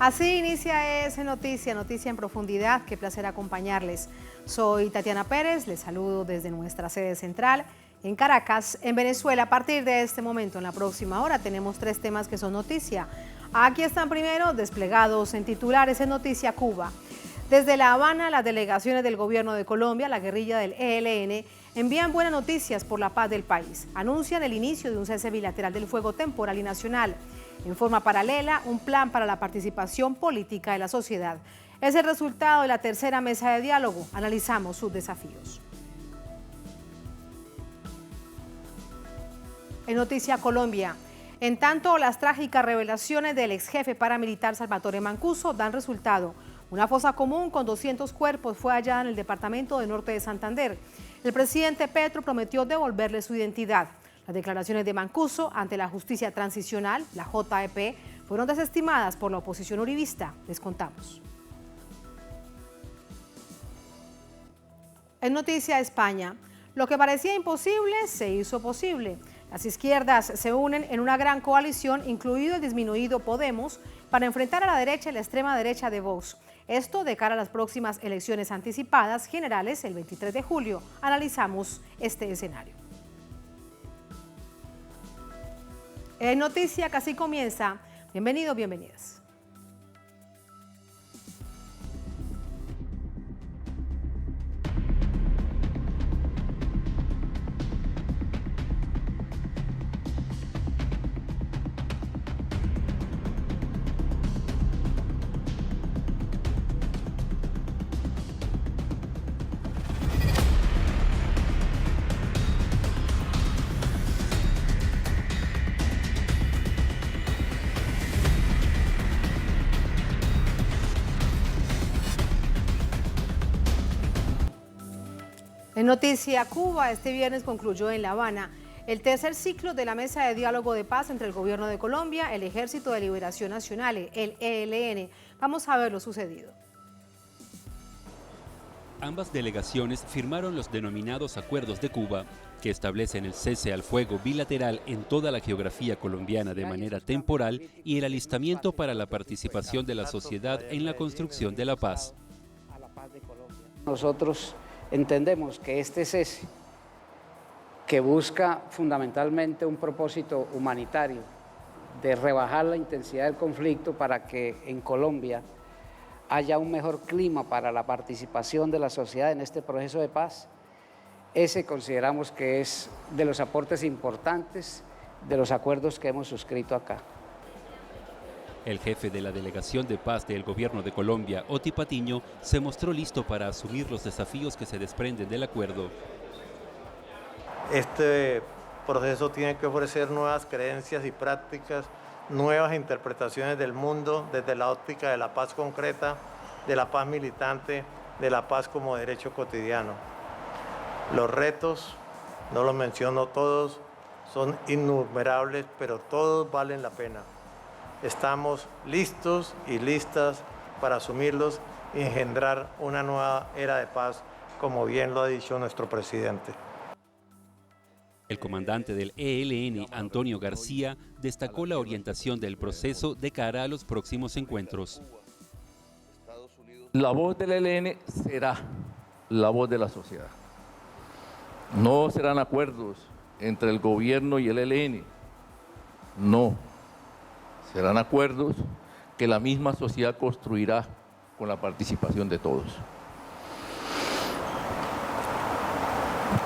Así inicia ese Noticia en profundidad. Qué placer acompañarles. Soy Tatiana Pérez, les saludo desde nuestra sede central en Caracas, en Venezuela. A partir de este momento, en la próxima hora, tenemos 3 temas que son noticia. Aquí están primero desplegados en titulares en Noticia Cuba. Desde La Habana, las delegaciones del gobierno de Colombia, la guerrilla del ELN, envían buenas noticias por la paz del país. Anuncian el inicio de un cese bilateral del fuego temporal y nacional. En forma paralela, un plan para la participación política de la sociedad. Es el resultado de la tercera mesa de diálogo. Analizamos sus desafíos. En Noticia Colombia, en tanto las trágicas revelaciones del ex jefe paramilitar Salvatore Mancuso dan resultado. Una fosa común con 200 cuerpos fue hallada en el departamento de Norte de Santander. El presidente Petro prometió devolverle su identidad. Las declaraciones de Mancuso ante la justicia transicional, la JEP, fueron desestimadas por la oposición uribista. Les contamos. En Noticia España, lo que parecía imposible se hizo posible. Las izquierdas se unen en una gran coalición, incluido el disminuido Podemos, para enfrentar a la derecha y la extrema derecha de Vox. Esto de cara a las próximas elecciones anticipadas generales el 23 de julio. Analizamos este escenario. En Noticia que así comienza. Bienvenidos, bienvenidas. En Noticia Cuba, este viernes concluyó en La Habana el tercer ciclo de la mesa de diálogo de paz entre el gobierno de Colombia, el Ejército de Liberación Nacional, el ELN. Vamos a ver lo sucedido. Ambas delegaciones firmaron los denominados Acuerdos de Cuba, que establecen el cese al fuego bilateral en toda la geografía colombiana de manera temporal y el alistamiento para la participación de la sociedad en la construcción de la paz. Nosotros entendemos que este cese, que busca fundamentalmente un propósito humanitario de rebajar la intensidad del conflicto para que en Colombia haya un mejor clima para la participación de la sociedad en este proceso de paz, ese consideramos que es de los aportes importantes de los acuerdos que hemos suscrito acá. El jefe de la Delegación de Paz del Gobierno de Colombia, Oti Patiño, se mostró listo para asumir los desafíos que se desprenden del acuerdo. Este proceso tiene que ofrecer nuevas creencias y prácticas, nuevas interpretaciones del mundo desde la óptica de la paz concreta, de la paz militante, de la paz como derecho cotidiano. Los retos, no los menciono todos, son innumerables, pero todos valen la pena. Estamos listos y listas para asumirlos y engendrar una nueva era de paz, como bien lo ha dicho nuestro presidente. El comandante del ELN, Antonio García, destacó la orientación del proceso de cara a los próximos encuentros. La voz del ELN será la voz de la sociedad. No serán acuerdos entre el gobierno y el ELN, no. Serán acuerdos que la misma sociedad construirá con la participación de todos.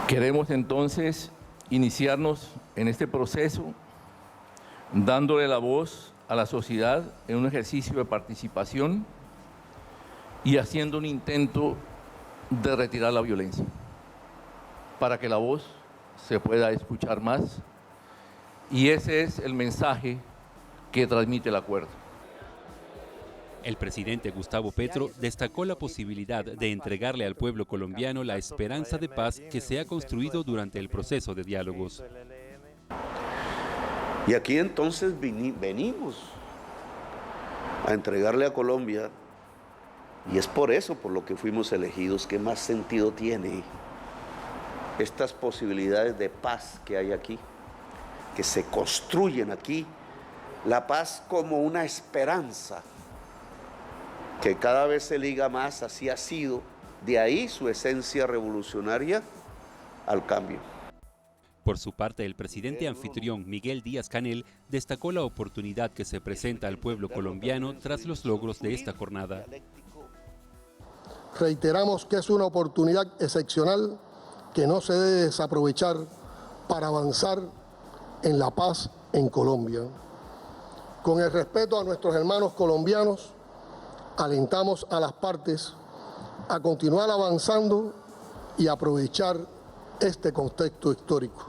Queremos entonces iniciarnos en este proceso dándole la voz a la sociedad en un ejercicio de participación y haciendo un intento de retirar la violencia para que la voz se pueda escuchar más, y ese es el mensaje que transmite el acuerdo. El presidente Gustavo Petro destacó la posibilidad de entregarle al pueblo colombiano la esperanza de paz que se ha construido durante el proceso de diálogos. Y aquí entonces venimos a entregarle a Colombia, y es por eso por lo que fuimos elegidos. ¿Qué más sentido tiene estas posibilidades de paz que hay aquí, que se construyen aquí? La paz como una esperanza que cada vez se liga más, así ha sido, de ahí su esencia revolucionaria al cambio. Por su parte, el presidente anfitrión Miguel Díaz-Canel destacó la oportunidad que se presenta al pueblo colombiano tras los logros de esta jornada. Reiteramos que es una oportunidad excepcional que no se debe desaprovechar para avanzar en la paz en Colombia. Con el respeto a nuestros hermanos colombianos, alentamos a las partes a continuar avanzando y aprovechar este contexto histórico.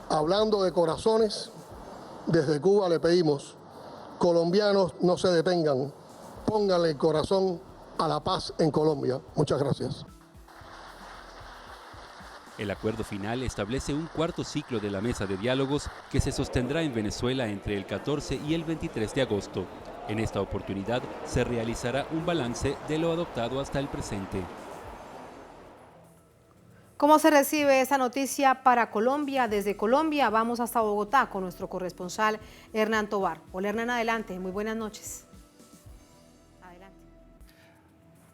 Hablando de corazones, desde Cuba le pedimos, colombianos no se detengan, pónganle el corazón a la paz en Colombia. Muchas gracias. El acuerdo final establece un cuarto ciclo de la mesa de diálogos que se sostendrá en Venezuela entre el 14 y el 23 de agosto. En esta oportunidad se realizará un balance de lo adoptado hasta el presente. ¿Cómo se recibe esta noticia para Colombia? Desde Colombia vamos hasta Bogotá con nuestro corresponsal Hernán Tovar. Hola Hernán, adelante, muy buenas noches. Adelante.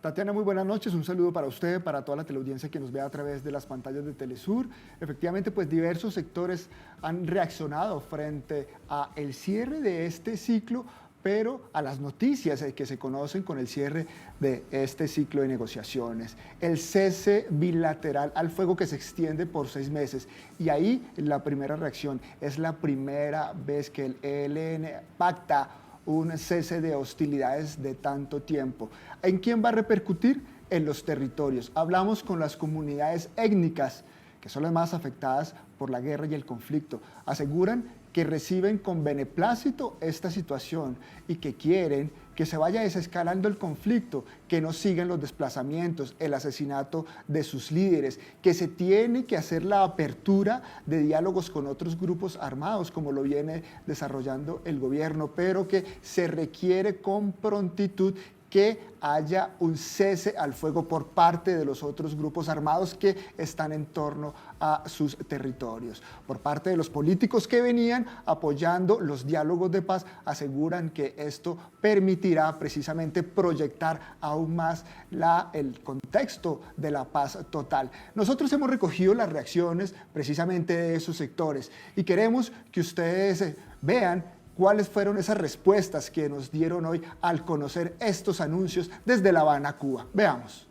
Tatiana, muy buenas noches, un saludo para usted, para toda la teleaudiencia que nos ve a través de las pantallas de Telesur. Efectivamente, pues diversos sectores han reaccionado frente a el cierre de este ciclo, pero a las noticias que se conocen con el cierre de este ciclo de negociaciones. El cese bilateral al fuego que se extiende por 6 meses. Y ahí la primera reacción, es la primera vez que el ELN pacta un cese de hostilidades de tanto tiempo. ¿En quién va a repercutir? En los territorios. Hablamos con las comunidades étnicas, que son las más afectadas por la guerra y el conflicto. Aseguran que reciben con beneplácito esta situación y que quieren que se vaya desescalando el conflicto, que no sigan los desplazamientos, el asesinato de sus líderes, que se tiene que hacer la apertura de diálogos con otros grupos armados, como lo viene desarrollando el gobierno, pero que se requiere con prontitud que haya un cese al fuego por parte de los otros grupos armados que están en torno a sus territorios. Por parte de los políticos que venían apoyando los diálogos de paz, aseguran que esto permitirá precisamente proyectar aún más el contexto de la paz total. Nosotros hemos recogido las reacciones precisamente de esos sectores y queremos que ustedes vean cuáles fueron esas respuestas que nos dieron hoy al conocer estos anuncios desde La Habana, Cuba. Veamos.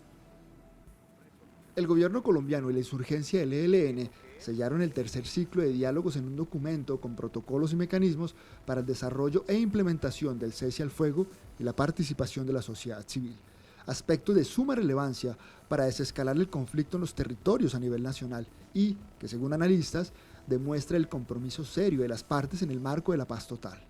El gobierno colombiano y la insurgencia del ELN sellaron el tercer ciclo de diálogos en un documento con protocolos y mecanismos para el desarrollo e implementación del cese al fuego y la participación de la sociedad civil. Aspecto de suma relevancia para desescalar el conflicto en los territorios a nivel nacional y que, según analistas, demuestra el compromiso serio de las partes en el marco de la paz total.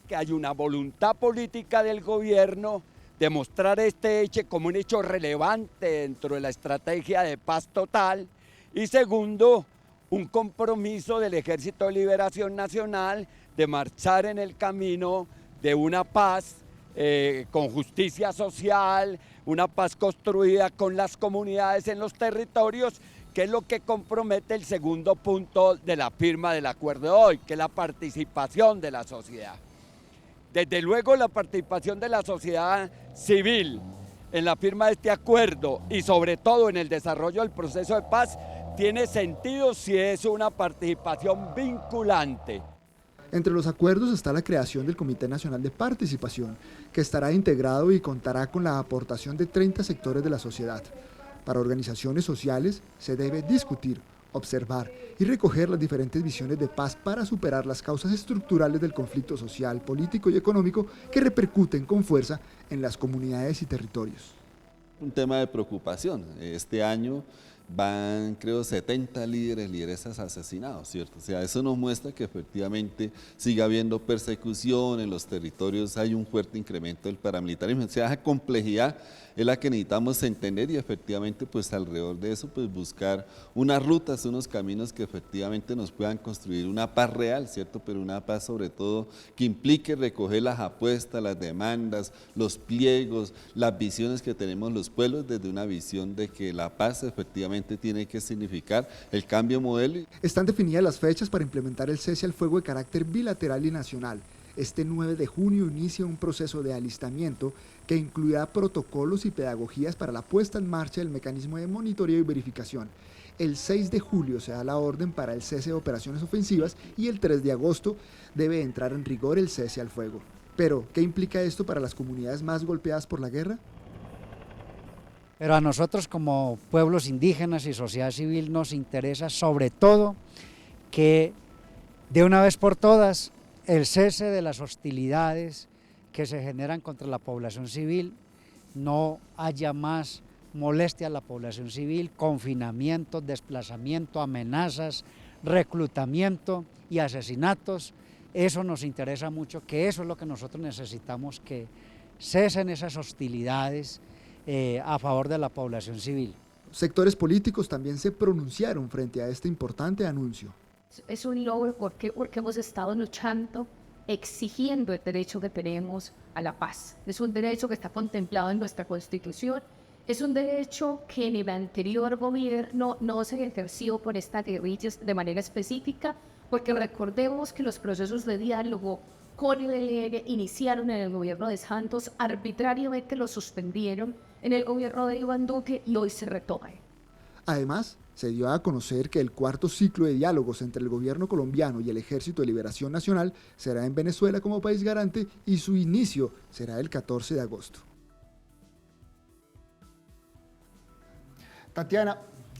Que hay una voluntad política del gobierno de mostrar este hecho como un hecho relevante dentro de la estrategia de paz total y segundo, un compromiso del Ejército de Liberación Nacional de marchar en el camino de una paz con justicia social, una paz construida con las comunidades en los territorios, que es lo que compromete el segundo punto de la firma del acuerdo de hoy, que es la participación de la sociedad. Desde luego la participación de la sociedad civil en la firma de este acuerdo y sobre todo en el desarrollo del proceso de paz tiene sentido si es una participación vinculante. Entre los acuerdos está la creación del Comité Nacional de Participación, que estará integrado y contará con la aportación de 30 sectores de la sociedad. Para organizaciones sociales se debe discutir, observar y recoger las diferentes visiones de paz para superar las causas estructurales del conflicto social, político y económico que repercuten con fuerza en las comunidades y territorios. Un tema de preocupación. Este año van, creo, 70 lideresas asesinados, ¿cierto? O sea, eso nos muestra que efectivamente sigue habiendo persecución en los territorios, hay un fuerte incremento del paramilitarismo. O sea, esa complejidad es la que necesitamos entender y efectivamente, pues alrededor de eso, pues buscar unas rutas, unos caminos que efectivamente nos puedan construir una paz real, ¿cierto? Pero una paz sobre todo que implique recoger las apuestas, las demandas, los pliegos, las visiones que tenemos los pueblos desde una visión de que la paz efectivamente efectivamente tiene que significar el cambio de modelo. Están definidas las fechas para implementar el cese al fuego de carácter bilateral y nacional. Este 9 de junio inicia un proceso de alistamiento que incluirá protocolos y pedagogías para la puesta en marcha del mecanismo de monitoreo y verificación. El 6 de julio se da la orden para el cese de operaciones ofensivas y el 3 de agosto debe entrar en rigor el cese al fuego. Pero, ¿qué implica esto para las comunidades más golpeadas por la guerra? Pero a nosotros como pueblos indígenas y sociedad civil nos interesa sobre todo que de una vez por todas el cese de las hostilidades que se generan contra la población civil, no haya más molestia a la población civil, confinamiento, desplazamiento, amenazas, reclutamiento y asesinatos. Eso nos interesa mucho, que eso es lo que nosotros necesitamos, que cesen esas hostilidades a favor de la población civil. Sectores políticos también se pronunciaron frente a este importante anuncio. Es un logro porque hemos estado luchando, exigiendo el derecho que tenemos a la paz. Es un derecho que está contemplado en nuestra Constitución. Es un derecho que en el anterior gobierno no se ejerció por estas guerrillas de manera específica, porque recordemos que los procesos de diálogo con el ELN iniciaron en el gobierno de Santos, arbitrariamente lo suspendieron en el gobierno de Iván Duque y hoy se retoma. Además, se dio a conocer que el cuarto ciclo de diálogos entre el gobierno colombiano y el Ejército de Liberación Nacional será en Venezuela como país garante y su inicio será el 14 de agosto. Tatiana,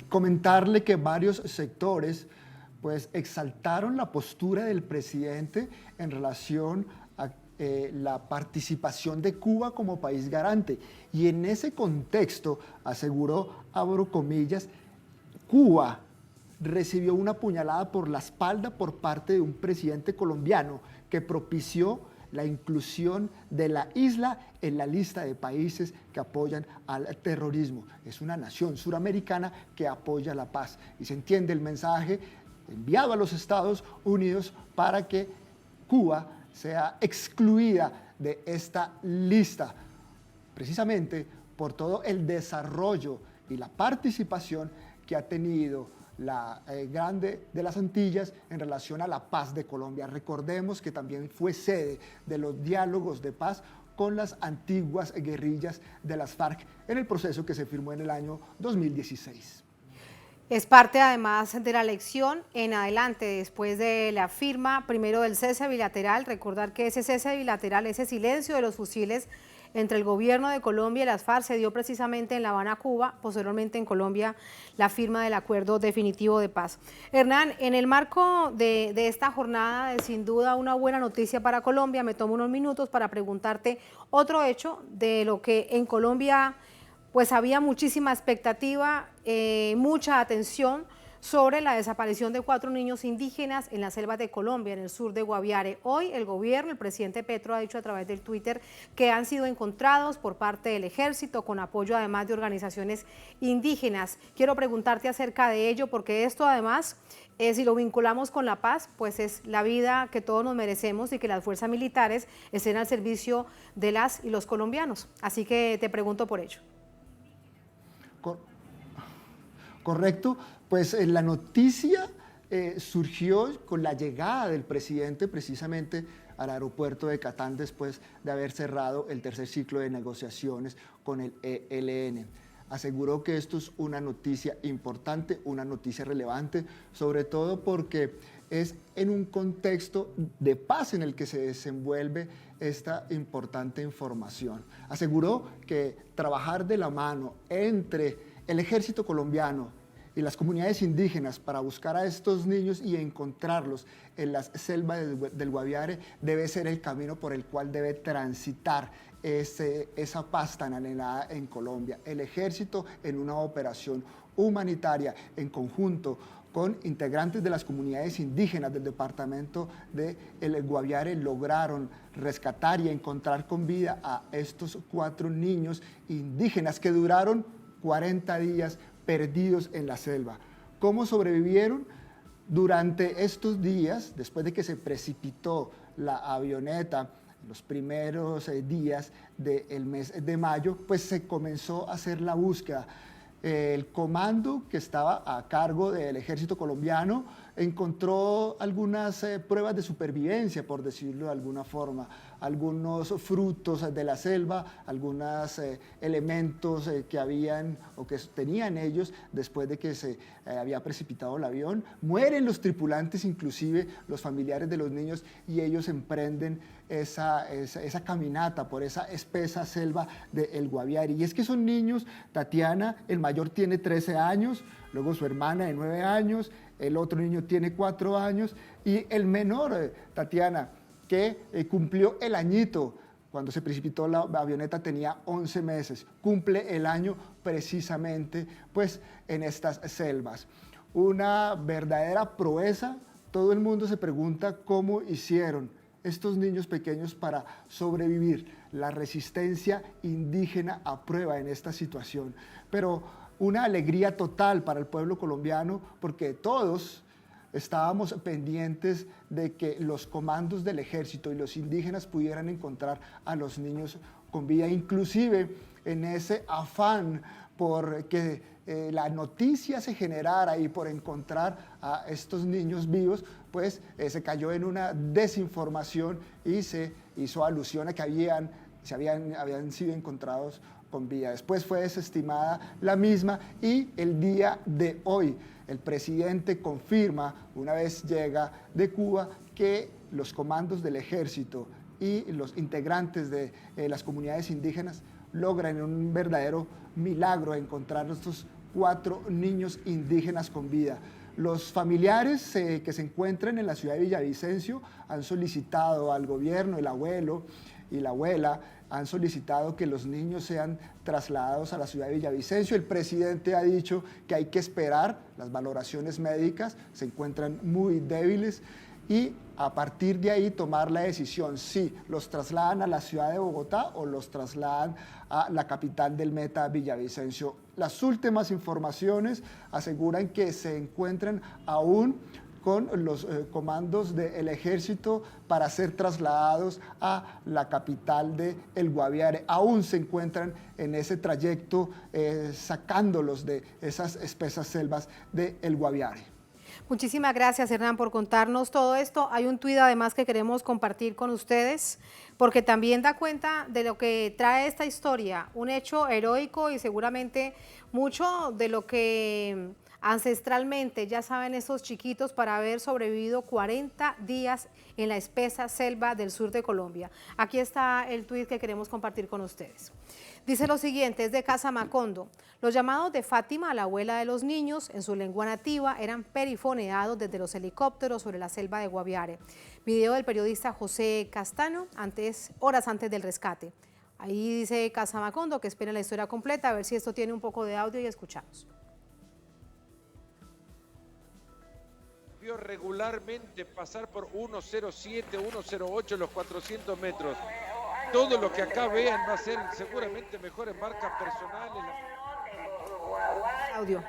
comentarle que varios sectores pues exaltaron la postura del presidente en relación a la participación de Cuba como país garante. Y en ese contexto, aseguró, abro comillas, Cuba recibió una puñalada por la espalda por parte de un presidente colombiano que propició la inclusión de la isla en la lista de países que apoyan al terrorismo. Es una nación suramericana que apoya la paz. Y se entiende el mensaje enviado a los Estados Unidos para que Cuba sea excluida de esta lista, precisamente por todo el desarrollo y la participación que ha tenido la Grande de las Antillas en relación a la paz de Colombia. Recordemos que también fue sede de los diálogos de paz con las antiguas guerrillas de las FARC en el proceso que se firmó en el año 2016. Es parte además de la elección en adelante, después de la firma primero del cese bilateral. Recordar que ese cese bilateral, ese silencio de los fusiles entre el gobierno de Colombia y las FARC se dio precisamente en La Habana, Cuba, posteriormente en Colombia la firma del acuerdo definitivo de paz. Hernán, en el marco de esta jornada, sin duda una buena noticia para Colombia, me tomo unos minutos para preguntarte otro hecho de lo que en Colombia pues había muchísima expectativa, mucha atención sobre la desaparición de 4 niños indígenas en las selvas de Colombia, en el sur de Guaviare. Hoy el gobierno, el presidente Petro ha dicho a través del Twitter que han sido encontrados por parte del ejército con apoyo además de organizaciones indígenas. Quiero preguntarte acerca de ello porque esto además, si lo vinculamos con la paz, pues es la vida que todos nos merecemos y que las fuerzas militares estén al servicio de las y los colombianos. Así que te pregunto por ello. Correcto, pues la noticia surgió con la llegada del presidente precisamente al aeropuerto de Catán después de haber cerrado el tercer ciclo de negociaciones con el ELN. Aseguró que esto es una noticia importante, una noticia relevante, sobre todo porque es en un contexto de paz en el que se desenvuelve esta importante información. Aseguró que trabajar de la mano entre el ejército colombiano y las comunidades indígenas para buscar a estos niños y encontrarlos en las selvas del Guaviare debe ser el camino por el cual debe transitar esa paz tan anhelada en Colombia. El ejército en una operación humanitaria en conjunto con integrantes de las comunidades indígenas del departamento de El Guaviare lograron rescatar y encontrar con vida a estos 4 niños indígenas que duraron 40 días perdidos en la selva. ¿Cómo sobrevivieron? Durante estos días, después de que se precipitó la avioneta, los primeros días del mes de mayo, pues se comenzó a hacer la búsqueda. el comando que estaba a cargo del ejército colombiano encontró algunas pruebas de supervivencia, por decirlo de alguna forma, algunos frutos de la selva, algunos elementos que habían o que tenían ellos después de que se había precipitado el avión. Mueren los tripulantes, inclusive los familiares de los niños, y ellos emprenden esa caminata por esa espesa selva de El Guaviare. Y es que son niños, Tatiana, el mayor tiene 13 años, luego su hermana de 9 años, el otro niño tiene 4 años y el menor, Tatiana, que cumplió el añito, cuando se precipitó la avioneta tenía 11 meses, cumple el año precisamente pues en estas selvas. Una verdadera proeza, todo el mundo se pregunta cómo hicieron estos niños pequeños para sobrevivir, la resistencia indígena a prueba en esta situación, pero una alegría total para el pueblo colombiano porque todos estábamos pendientes de que los comandos del ejército y los indígenas pudieran encontrar a los niños con vida, inclusive en ese afán por que la noticia se generara y por encontrar a estos niños vivos, pues se cayó en una desinformación y se hizo alusión a que habían sido encontrados con vida. Después fue desestimada la misma y el día de hoy el presidente confirma, una vez llega de Cuba, que los comandos del ejército y los integrantes de las comunidades indígenas logran un verdadero milagro encontrar a estos 4 niños indígenas con vida. Los familiares que se encuentran en la ciudad de Villavicencio han solicitado al gobierno, el abuelo y la abuela, han solicitado que los niños sean trasladados a la ciudad de Villavicencio. El presidente ha dicho que hay que esperar, las valoraciones médicas se encuentran muy débiles y a partir de ahí tomar la decisión si los trasladan a la ciudad de Bogotá o los trasladan a la capital del Meta, Villavicencio. Las últimas informaciones aseguran que se encuentran aún con los comandos del ejército para ser trasladados a la capital de El Guaviare. Aún se encuentran en ese trayecto sacándolos de esas espesas selvas de El Guaviare. Muchísimas gracias, Hernán, por contarnos todo esto. Hay un tuit además que queremos compartir con ustedes, porque también da cuenta de lo que trae esta historia, un hecho heroico y seguramente mucho de lo que ancestralmente ya saben esos chiquitos para haber sobrevivido 40 días en la espesa selva del sur de Colombia. Aquí está el tuit que queremos compartir con ustedes. Dice lo siguiente, es de Casa Macondo. Los llamados de Fátima, la abuela de los niños, en su lengua nativa, eran perifoneados desde los helicópteros sobre la selva de Guaviare. Video del periodista José Castano, horas antes del rescate. Ahí dice Casa Macondo que espera la historia completa, a ver si esto tiene un poco de audio y escuchamos. Vio regularmente pasar por 107, 108 los 400 metros. Todo lo que acá vean va a ser seguramente mejor en marcas personales. Audio.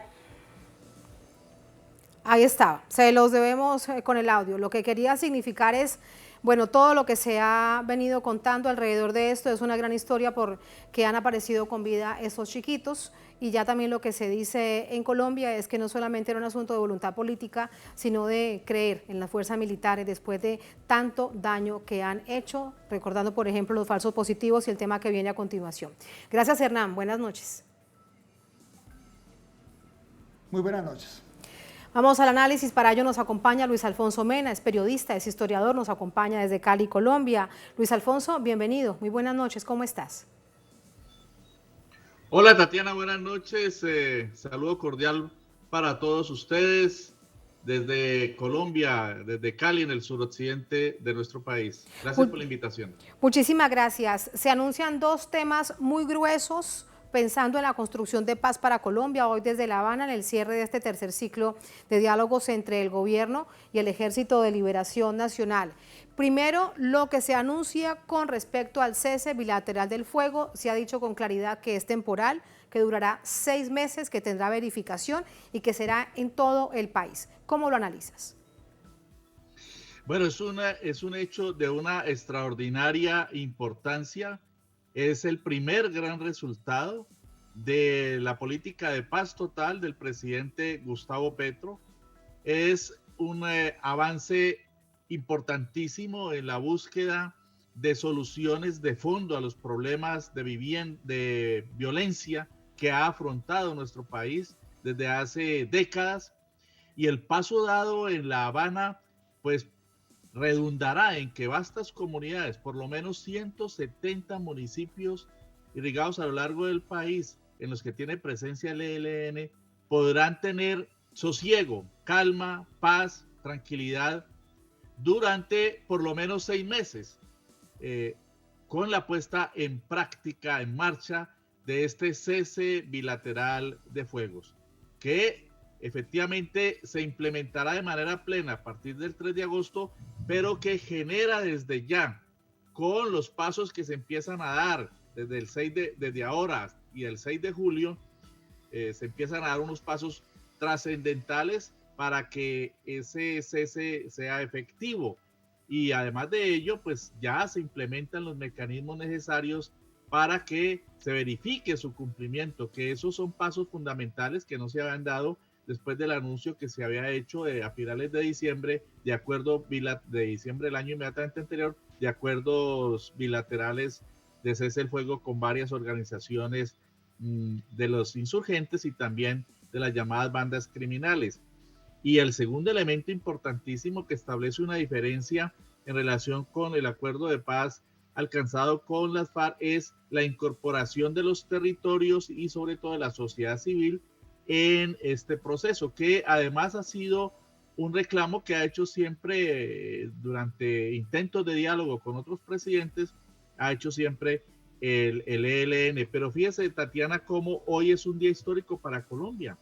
Ahí está, se los debemos con el audio. Lo que quería significar es, bueno, todo lo que se ha venido contando alrededor de esto es una gran historia porque han aparecido con vida esos chiquitos y ya también lo que se dice en Colombia es que no solamente era un asunto de voluntad política, sino de creer en las fuerzas militares después de tanto daño que han hecho, recordando por ejemplo los falsos positivos y el tema que viene a continuación. Gracias, Hernán, buenas noches. Muy buenas noches. Vamos al análisis, para ello nos acompaña Luis Alfonso Mena, es periodista, es historiador, nos acompaña desde Cali, Colombia. Luis Alfonso, bienvenido, muy buenas noches, ¿cómo estás? Hola Tatiana, buenas noches, saludo cordial para todos ustedes desde Colombia, desde Cali, en el suroccidente de nuestro país. Gracias por la invitación. Muchísimas gracias. Se anuncian 2 temas muy gruesos pensando en la construcción de paz para Colombia, hoy desde La Habana, en el cierre de este tercer ciclo de diálogos entre el gobierno y el Ejército de Liberación Nacional. Primero, lo que se anuncia con respecto al cese bilateral del fuego, se ha dicho con claridad que es temporal, que durará 6 meses, que tendrá verificación y que será en todo el país. ¿Cómo lo analizas? Bueno, es un hecho de una extraordinaria importancia. Es el primer gran resultado de la política de paz total del presidente Gustavo Petro. Es un avance importantísimo en la búsqueda de soluciones de fondo a los problemas de violencia que ha afrontado nuestro país desde hace décadas, y el paso dado en La Habana pues redundará en que vastas comunidades, por lo menos 170 municipios irrigados a lo largo del país en los que tiene presencia el ELN, podrán tener sosiego, calma, paz, tranquilidad durante por lo menos 6 meses, con la puesta en práctica, en marcha de este cese bilateral de fuegos, que efectivamente se implementará de manera plena a partir del 3 de agosto, pero que genera desde ya, con los pasos que se empiezan a dar desde ahora y el 6 de julio, se empiezan a dar unos pasos trascendentales para que ese cese sea efectivo. Y además de ello, pues ya se implementan los mecanismos necesarios para que se verifique su cumplimiento, que esos son pasos fundamentales que no se habían dado después del anuncio que se había hecho a finales de diciembre, de diciembre del año inmediatamente anterior, de acuerdos bilaterales de cese el fuego con varias organizaciones de los insurgentes y también de las llamadas bandas criminales. Y el segundo elemento importantísimo que establece una diferencia en relación con el acuerdo de paz alcanzado con las FARC es la incorporación de los territorios y sobre todo de la sociedad civil en este proceso, que además ha sido un reclamo que ha hecho siempre durante intentos de diálogo con otros presidentes, ha hecho siempre el ELN. Pero fíjese, Tatiana, cómo hoy es un día histórico para Colombia.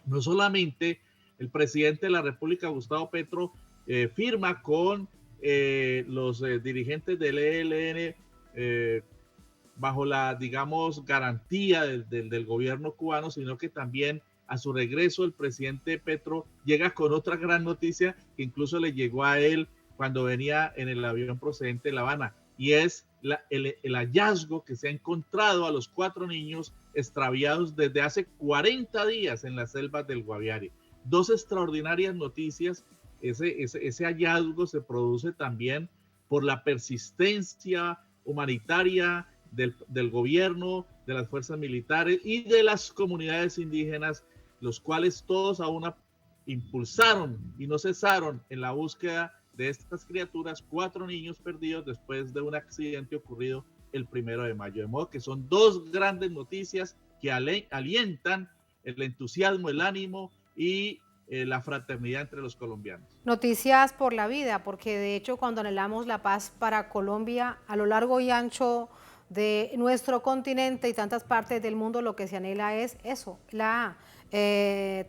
No solamente el presidente de la República, Gustavo Petro, firma con los dirigentes del ELN bajo la, digamos, garantía del gobierno cubano, sino que también a su regreso el presidente Petro llega con otra gran noticia que incluso le llegó a él cuando venía en el avión procedente de La Habana, y es el hallazgo que se ha encontrado a los 4 niños extraviados desde hace 40 días en las selvas del Guaviare. 2 extraordinarias noticias. Ese hallazgo se produce también por la persistencia humanitaria del gobierno, de las fuerzas militares y de las comunidades indígenas, los cuales todos a una impulsaron y no cesaron en la búsqueda de estas criaturas, 4 niños perdidos después de un accidente ocurrido el 1 de mayo. De modo que son 2 grandes noticias que alientan el entusiasmo, el ánimo y la fraternidad entre los colombianos. Noticias por la vida, porque de hecho cuando anhelamos la paz para Colombia, a lo largo y ancho de nuestro continente y tantas partes del mundo, lo que se anhela es eso, la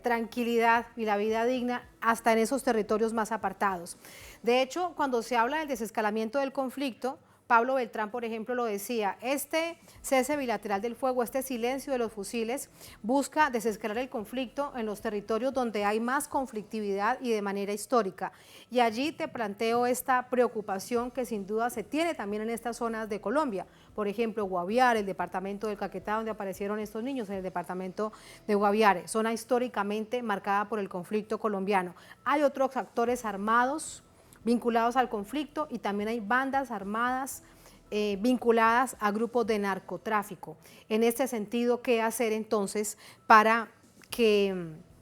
tranquilidad y la vida digna hasta en esos territorios más apartados. De hecho, cuando se habla del desescalamiento del conflicto, Pablo Beltrán, por ejemplo, lo decía, este cese bilateral del fuego, este silencio de los fusiles, busca desescalar el conflicto en los territorios donde hay más conflictividad y de manera histórica. Y allí te planteo esta preocupación que sin duda se tiene también en estas zonas de Colombia. Por ejemplo, Guaviare, el departamento del Caquetá, donde aparecieron estos niños, en el departamento de Guaviare, zona históricamente marcada por el conflicto colombiano. Hay otros actores armados vinculados al conflicto y también hay bandas armadas vinculadas a grupos de narcotráfico. En este sentido, ¿qué hacer entonces para que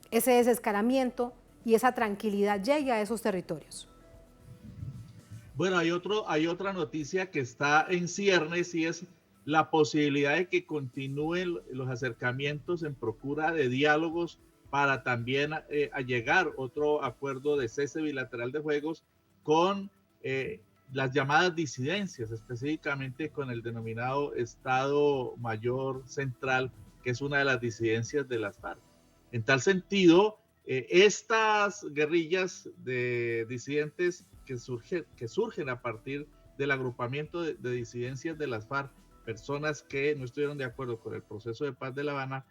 ese desescalamiento y esa tranquilidad llegue a esos territorios? Bueno, hay otra noticia que está en ciernes y es la posibilidad de que continúen los acercamientos en procura de diálogos para también allegar otro acuerdo de cese bilateral de fuegos con las llamadas disidencias, específicamente con el denominado Estado Mayor Central, que es una de las disidencias de las FARC. En tal sentido, estas guerrillas de disidentes que surgen a partir del agrupamiento de disidencias de las FARC, personas que no estuvieron de acuerdo con el proceso de paz de La Habana,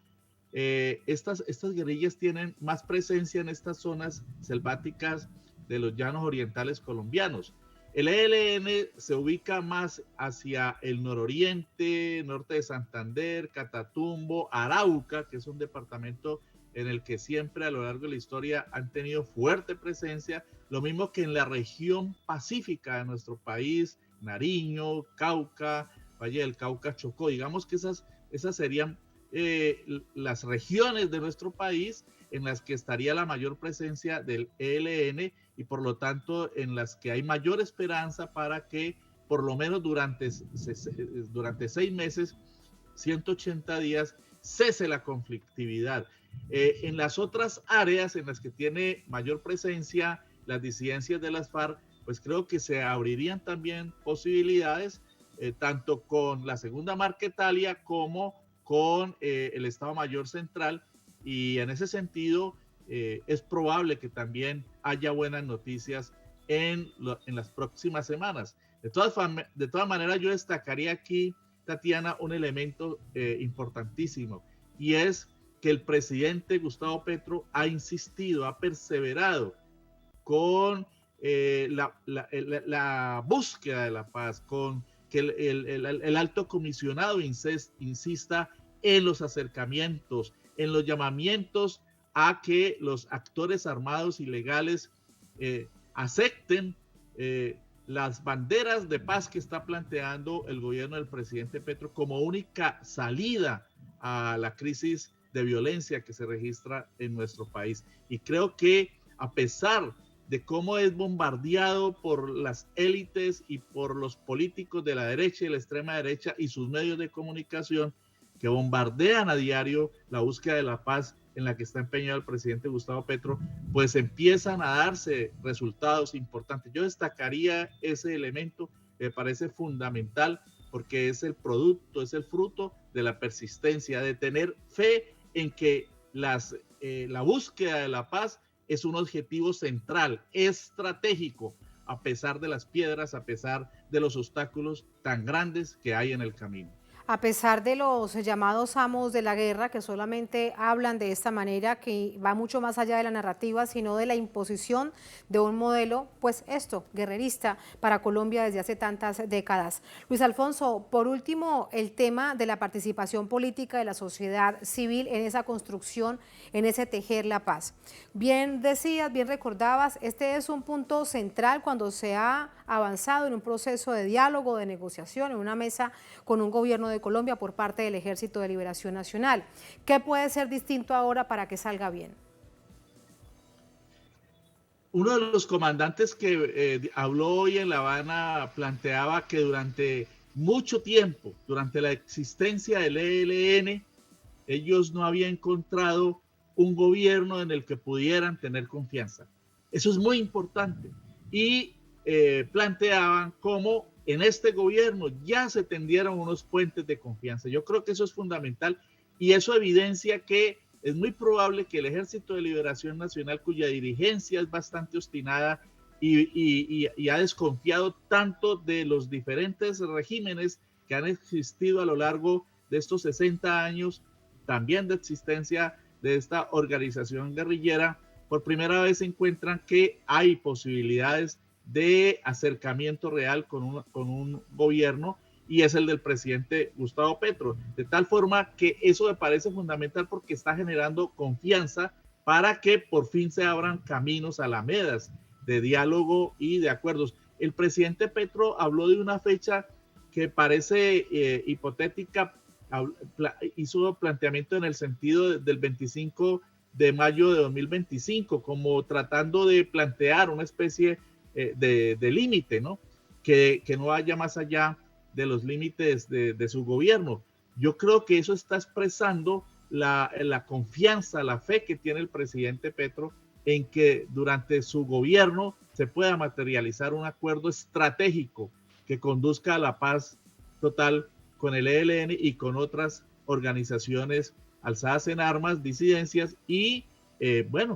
estas guerrillas tienen más presencia en estas zonas selváticas de los llanos orientales colombianos. El ELN se ubica más hacia el nororiente, norte de Santander, Catatumbo, Arauca, que es un departamento en el que siempre a lo largo de la historia han tenido fuerte presencia, lo mismo que en la región pacífica de nuestro país, Nariño, Cauca, Valle del Cauca, Chocó. Digamos que esas serían las regiones de nuestro país en las que estaría la mayor presencia del ELN y por lo tanto en las que hay mayor esperanza para que por lo menos durante 6 meses, 180 días, cese la conflictividad. En las otras áreas en las que tiene mayor presencia las disidencias de las FARC, pues creo que se abrirían también posibilidades, tanto con la segunda Marquetalia como con el Estado Mayor Central, y en ese sentido es probable que también haya buenas noticias en las próximas semanas. De todas maneras, yo destacaría aquí, Tatiana, un elemento importantísimo, y es que el presidente Gustavo Petro ha insistido, ha perseverado con la búsqueda de la paz, con que el alto comisionado insista en los acercamientos, en los llamamientos a que los actores armados ilegales acepten las banderas de paz que está planteando el gobierno del presidente Petro como única salida a la crisis de violencia que se registra en nuestro país. Y creo que a pesar de cómo es bombardeado por las élites y por los políticos de la derecha y la extrema derecha y sus medios de comunicación, que bombardean a diario la búsqueda de la paz en la que está empeñado el presidente Gustavo Petro, pues empiezan a darse resultados importantes. Yo destacaría ese elemento que me parece fundamental porque es el producto, es el fruto de la persistencia, de tener fe en que la búsqueda de la paz es un objetivo central, estratégico, a pesar de las piedras, a pesar de los obstáculos tan grandes que hay en el camino. A pesar de los llamados amos de la guerra que solamente hablan de esta manera, que va mucho más allá de la narrativa, sino de la imposición de un modelo, pues guerrerista para Colombia desde hace tantas décadas. Luis Alfonso, por último, el tema de la participación política de la sociedad civil en esa construcción, en ese tejer la paz. Bien decías, bien recordabas, este es un punto central cuando se ha avanzado en un proceso de diálogo, de negociación, en una mesa con un gobierno de Colombia por parte del Ejército de Liberación Nacional. ¿Qué puede ser distinto ahora para que salga bien? Uno de los comandantes que habló hoy en La Habana planteaba que durante mucho tiempo, durante la existencia del ELN, ellos no habían encontrado un gobierno en el que pudieran tener confianza. Eso es muy importante. Y planteaban cómo en este gobierno ya se tendieron unos puentes de confianza. Yo creo que eso es fundamental y eso evidencia que es muy probable que el Ejército de Liberación Nacional, cuya dirigencia es bastante obstinada y ha desconfiado tanto de los diferentes regímenes que han existido a lo largo de estos 60 años, también de existencia de esta organización guerrillera, por primera vez encuentran que hay posibilidades de acercamiento real con un gobierno, y es el del presidente Gustavo Petro, de tal forma que eso me parece fundamental porque está generando confianza para que por fin se abran caminos, alamedas de diálogo y de acuerdos. El presidente Petro habló de una fecha que parece hipotética, hizo planteamiento en el sentido del 25 de mayo de 2025, como tratando de plantear una especie de límite, ¿no? Que no vaya más allá de los límites de su gobierno. Yo creo que eso está expresando la confianza, la fe que tiene el presidente Petro en que durante su gobierno se pueda materializar un acuerdo estratégico que conduzca a la paz total con el ELN y con otras organizaciones alzadas en armas, disidencias y,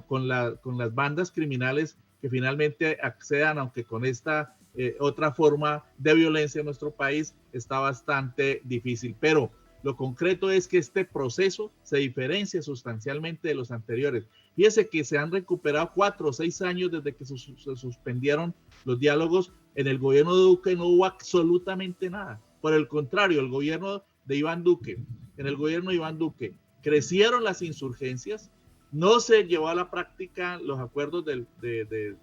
con las bandas criminales que finalmente accedan, aunque con esta otra forma de violencia en nuestro país está bastante difícil. Pero lo concreto es que este proceso se diferencia sustancialmente de los anteriores. Fíjese que se han recuperado 4 o 6 años desde que se suspendieron los diálogos En el gobierno de Duque no hubo absolutamente nada. Por el contrario, el gobierno de Iván Duque, en el gobierno de Iván Duque, crecieron las insurgencias, no se llevó a la práctica los acuerdos de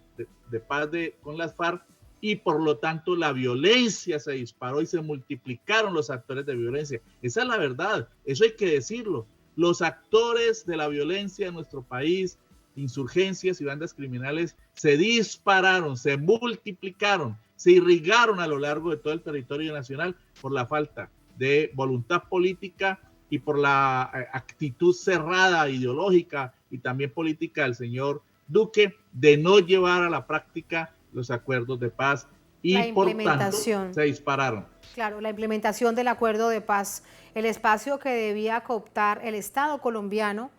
paz con las FARC y por lo tanto la violencia se disparó y se multiplicaron los actores de violencia. Esa es la verdad, eso hay que decirlo. Los actores de la violencia en nuestro país, insurgencias y bandas criminales, se dispararon, se multiplicaron, se irrigaron a lo largo de todo el territorio nacional por la falta de voluntad política y por la actitud cerrada, ideológica y también política del señor Duque de no llevar a la práctica los acuerdos de paz y por tanto se dispararon. Claro, la implementación del acuerdo de paz, el espacio que debía cooptar el Estado colombiano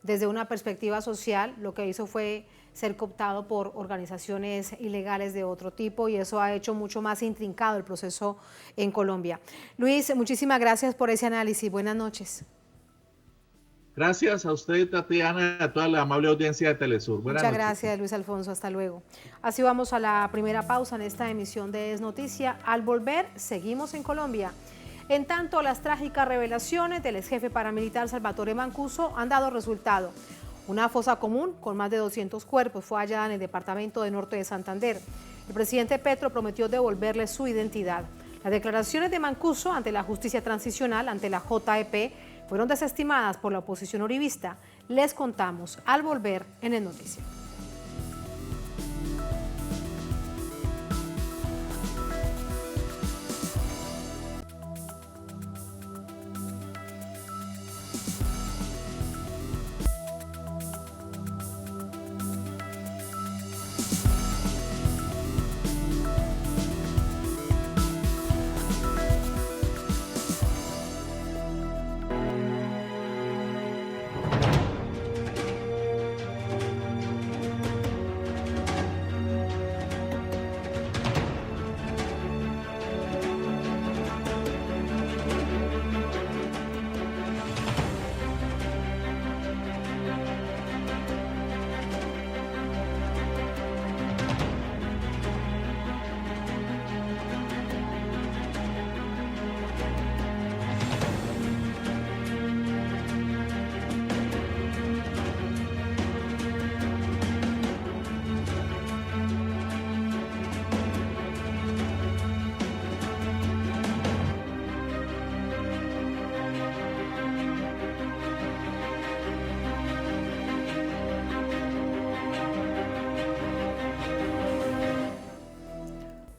desde una perspectiva social, lo que hizo fue ser cooptado por organizaciones ilegales de otro tipo y eso ha hecho mucho más intrincado el proceso en Colombia. Luis, muchísimas gracias por ese análisis. Buenas noches. Gracias a usted, Tatiana, y a toda la amable audiencia de Telesur. Buenas noches. Muchas gracias, Luis Alfonso. Hasta luego. Así vamos a la primera pausa en esta emisión de Es Noticia. Al volver, seguimos en Colombia. En tanto, las trágicas revelaciones del exjefe paramilitar Salvatore Mancuso han dado resultado. Una fosa común con más de 200 cuerpos fue hallada en el departamento de Norte de Santander. El presidente Petro prometió devolverle su identidad. Las declaraciones de Mancuso ante la justicia transicional, ante la JEP, fueron desestimadas por la oposición uribista. Les contamos al volver en el Noticia.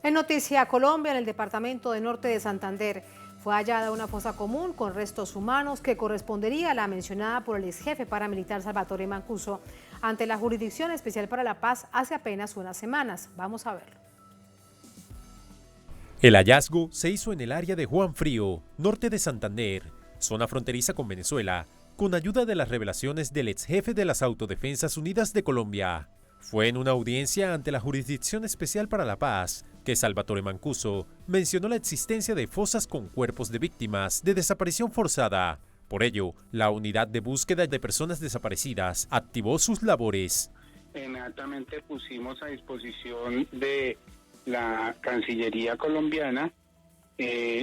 En Noticia Colombia, en el departamento de Norte de Santander, fue hallada una fosa común con restos humanos que correspondería a la mencionada por el exjefe paramilitar Salvatore Mancuso ante la Jurisdicción Especial para la Paz hace apenas unas semanas. Vamos a verlo. El hallazgo se hizo en el área de Juan Frío, norte de Santander, zona fronteriza con Venezuela, con ayuda de las revelaciones del exjefe de las Autodefensas Unidas de Colombia. Fue en una audiencia ante la Jurisdicción Especial para la Paz que Salvatore Mancuso mencionó la existencia de fosas con cuerpos de víctimas de desaparición forzada. Por ello, la Unidad de Búsqueda de Personas Desaparecidas activó sus labores. Inmediatamente pusimos a disposición de la Cancillería colombiana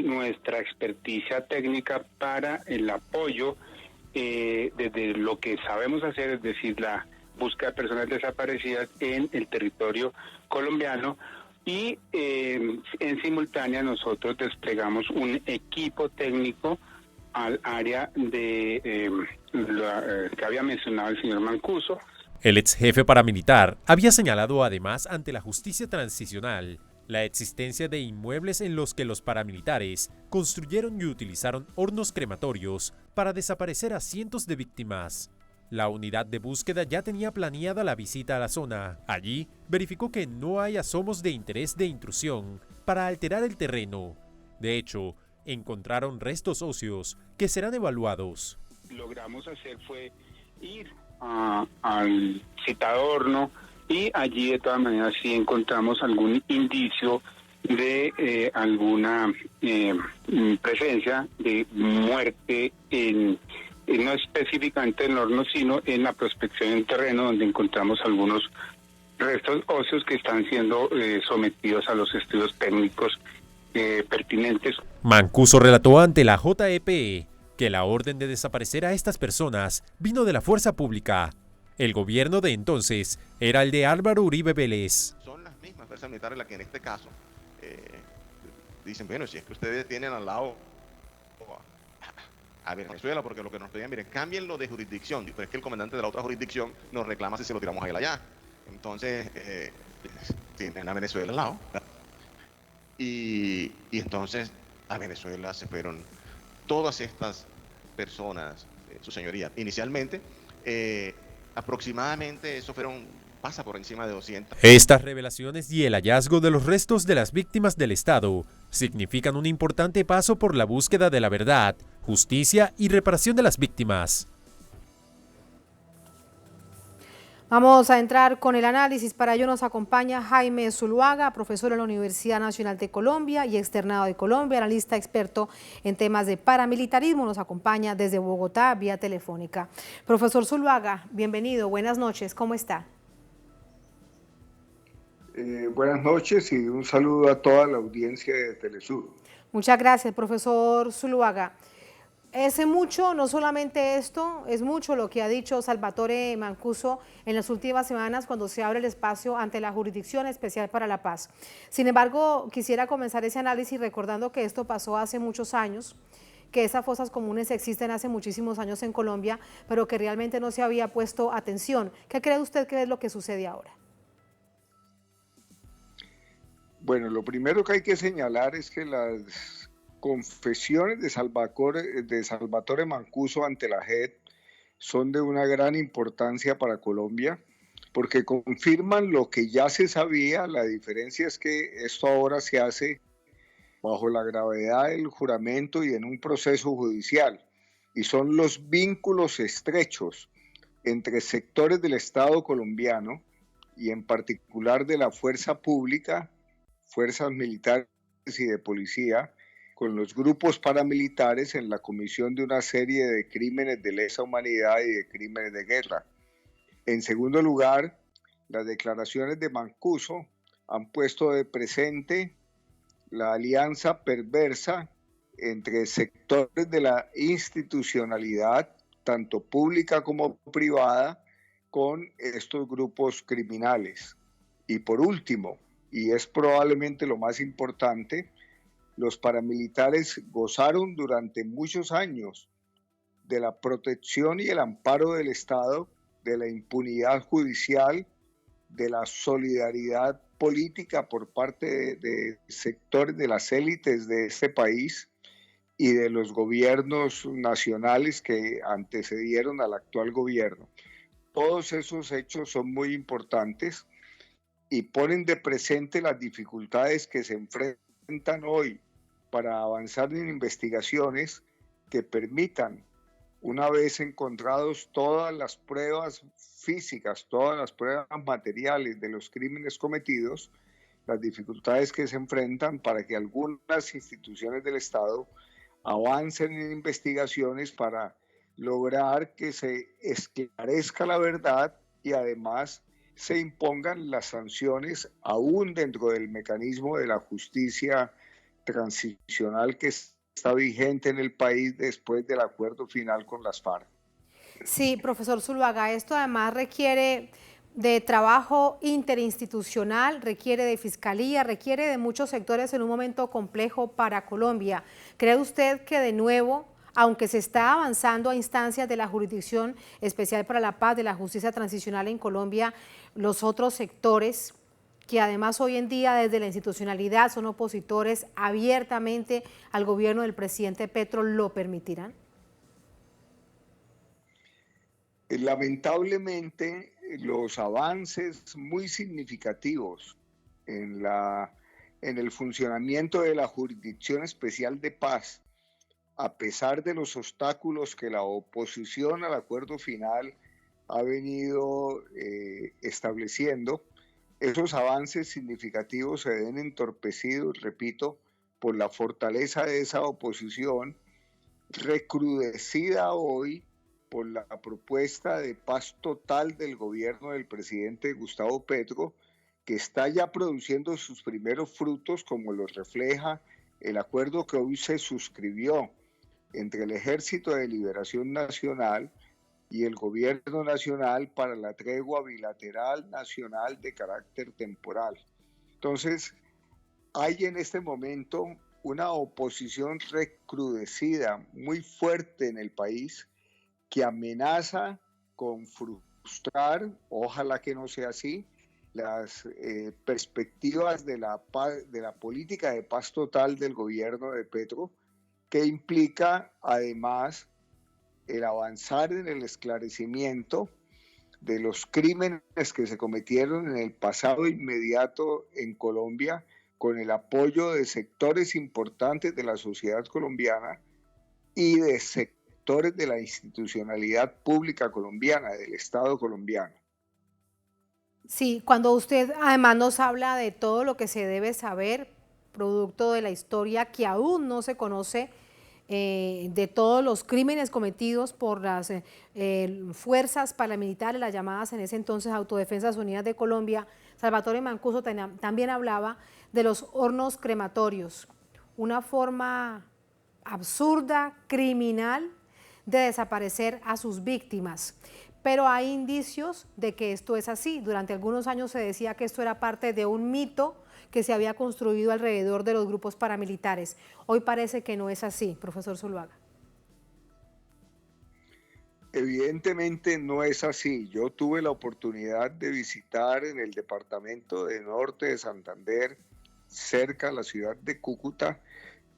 nuestra experticia técnica para el apoyo desde lo que sabemos hacer, es decir, la búsqueda de personas desaparecidas en el territorio colombiano y en simultánea nosotros desplegamos un equipo técnico al área de que había mencionado el señor Mancuso. El ex jefe paramilitar había señalado además ante la justicia transicional la existencia de inmuebles en los que los paramilitares construyeron y utilizaron hornos crematorios para desaparecer a cientos de víctimas. La unidad de búsqueda ya tenía planeada la visita a la zona. Allí verificó que no hay asomos de interés de intrusión para alterar el terreno. De hecho, encontraron restos óseos que serán evaluados. Logramos hacer fue ir al citado horno y allí de todas maneras sí encontramos algún indicio de alguna presencia de muerte no específicamente en el horno, sino en la prospección en terreno, donde encontramos algunos restos óseos que están siendo sometidos a los estudios técnicos pertinentes. Mancuso relató ante la JEP que la orden de desaparecer a estas personas vino de la fuerza pública. El gobierno de entonces era el de Álvaro Uribe Vélez. Son las mismas fuerzas militares las que en este caso dicen, bueno, si es que ustedes tienen al lado a Venezuela, porque lo que nos pedían, miren, cámbienlo de jurisdicción, pero es que el comandante de la otra jurisdicción nos reclama si se lo tiramos a él allá. Entonces, tienen a Venezuela al lado. Y entonces a Venezuela se fueron todas estas personas, su señoría. Inicialmente, aproximadamente eso pasa por encima de 200. Estas revelaciones y el hallazgo de los restos de las víctimas del Estado significan un importante paso por la búsqueda de la verdad, justicia y reparación de las víctimas. Vamos a entrar con el análisis. Para ello nos acompaña Jaime Zuluaga, profesor en la Universidad Nacional de Colombia y externado de Colombia, analista experto en temas de paramilitarismo. Nos acompaña desde Bogotá vía telefónica. Profesor Zuluaga, bienvenido. Buenas noches. ¿Cómo está? Buenas noches y un saludo a toda la audiencia de Telesur. Muchas gracias, profesor Zuluaga. Es mucho, no solamente esto, es mucho lo que ha dicho Salvatore Mancuso en las últimas semanas cuando se abre el espacio ante la Jurisdicción Especial para la Paz. Sin embargo, quisiera comenzar ese análisis recordando que esto pasó hace muchos años, que esas fosas comunes existen hace muchísimos años en Colombia, pero que realmente no se había puesto atención. ¿Qué cree usted que es lo que sucede ahora? Bueno, lo primero que hay que señalar es que las confesiones de Salvatore Mancuso ante la JEP son de una gran importancia para Colombia porque confirman lo que ya se sabía. La diferencia es que esto ahora se hace bajo la gravedad del juramento y en un proceso judicial, y son los vínculos estrechos entre sectores del Estado colombiano y en particular de la fuerza pública, fuerzas militares y de policía, con los grupos paramilitares en la comisión de una serie de crímenes de lesa humanidad y de crímenes de guerra. En segundo lugar, las declaraciones de Mancuso han puesto de presente la alianza perversa entre sectores de la institucionalidad, tanto pública como privada, con estos grupos criminales. Y por último, y es probablemente lo más importante, los paramilitares gozaron durante muchos años de la protección y el amparo del Estado, de la impunidad judicial, de la solidaridad política por parte de sectores de las élites de este país y de los gobiernos nacionales que antecedieron al actual gobierno. Todos esos hechos son muy importantes y ponen de presente las dificultades que se enfrentan hoy para avanzar en investigaciones que permitan, una vez encontrados todas las pruebas físicas, todas las pruebas materiales de los crímenes cometidos, las dificultades que se enfrentan para que algunas instituciones del Estado avancen en investigaciones para lograr que se esclarezca la verdad y además se impongan las sanciones aún dentro del mecanismo de la justicia transicional que está vigente en el país después del acuerdo final con las FARC. Sí, profesor Zuluaga, esto además requiere de trabajo interinstitucional, requiere de fiscalía, requiere de muchos sectores en un momento complejo para Colombia. ¿Cree usted que de nuevo, aunque se está avanzando a instancias de la Jurisdicción Especial para la Paz, de la justicia transicional en Colombia, los otros sectores que además hoy en día desde la institucionalidad son opositores abiertamente al gobierno del presidente Petro, lo permitirán? Lamentablemente, los avances muy significativos en el funcionamiento de la Jurisdicción Especial de Paz, a pesar de los obstáculos que la oposición al acuerdo final ha venido estableciendo, esos avances significativos se ven entorpecidos, repito, por la fortaleza de esa oposición recrudecida hoy por la propuesta de paz total del gobierno del presidente Gustavo Petro, que está ya produciendo sus primeros frutos, como lo refleja el acuerdo que hoy se suscribió entre el Ejército de Liberación Nacional y el Gobierno Nacional para la tregua bilateral nacional de carácter temporal. Entonces, hay en este momento una oposición recrudecida, muy fuerte en el país, que amenaza con frustrar, ojalá que no sea así, las perspectivas de la política de paz total del gobierno de Petro, que implica además el avanzar en el esclarecimiento de los crímenes que se cometieron en el pasado inmediato en Colombia, con el apoyo de sectores importantes de la sociedad colombiana y de sectores de la institucionalidad pública colombiana, del Estado colombiano. Sí, cuando usted además nos habla de todo lo que se debe saber, producto de la historia que aún no se conoce, de todos los crímenes cometidos por las fuerzas paramilitares, las llamadas en ese entonces Autodefensas Unidas de Colombia, Salvatore Mancuso también hablaba de los hornos crematorios, una forma absurda, criminal, de desaparecer a sus víctimas. Pero hay indicios de que esto es así. Durante algunos años se decía que esto era parte de un mito que se había construido alrededor de los grupos paramilitares. Hoy parece que no es así, profesor Zuluaga. Evidentemente no es así. Yo tuve la oportunidad de visitar en el departamento de Norte de Santander, cerca de la ciudad de Cúcuta,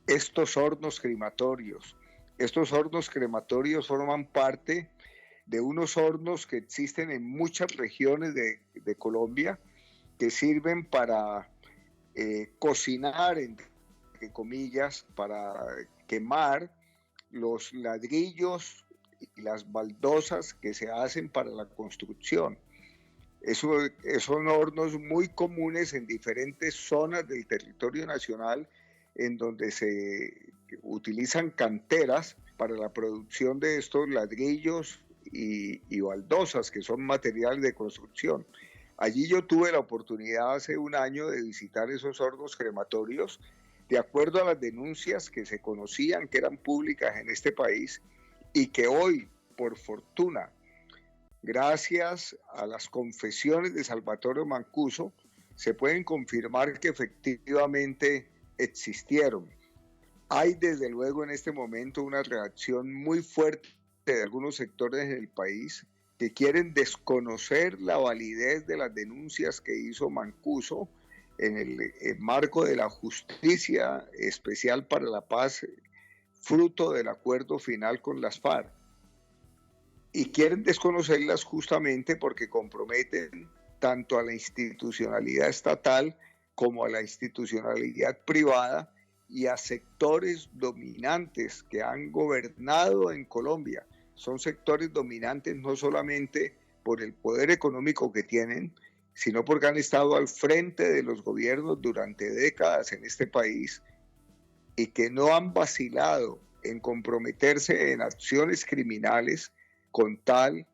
estos hornos crematorios. Estos hornos crematorios forman parte de unos hornos que existen en muchas regiones de Colombia, que sirven para cocinar, entre comillas, para quemar los ladrillos y las baldosas que se hacen para la construcción. Son hornos muy comunes en diferentes zonas del territorio nacional, en donde se utilizan canteras para la producción de estos ladrillos y baldosas, que son materiales de construcción. Allí yo tuve la oportunidad hace un año de visitar esos hornos crematorios, de acuerdo a las denuncias que se conocían, que eran públicas en este país, y que hoy, por fortuna, gracias a las confesiones de Salvatore Mancuso, se pueden confirmar que efectivamente existieron. Hay desde luego en este momento una reacción muy fuerte de algunos sectores del país que quieren desconocer la validez de las denuncias que hizo Mancuso en el marco de la Justicia Especial para la Paz, fruto del acuerdo final con las FARC. Y quieren desconocerlas justamente porque comprometen tanto a la institucionalidad estatal como a la institucionalidad privada y a sectores dominantes que han gobernado en Colombia. Son sectores dominantes no solamente por el poder económico que tienen, sino porque han estado al frente de los gobiernos durante décadas en este país y que no han vacilado en comprometerse en acciones criminales con tal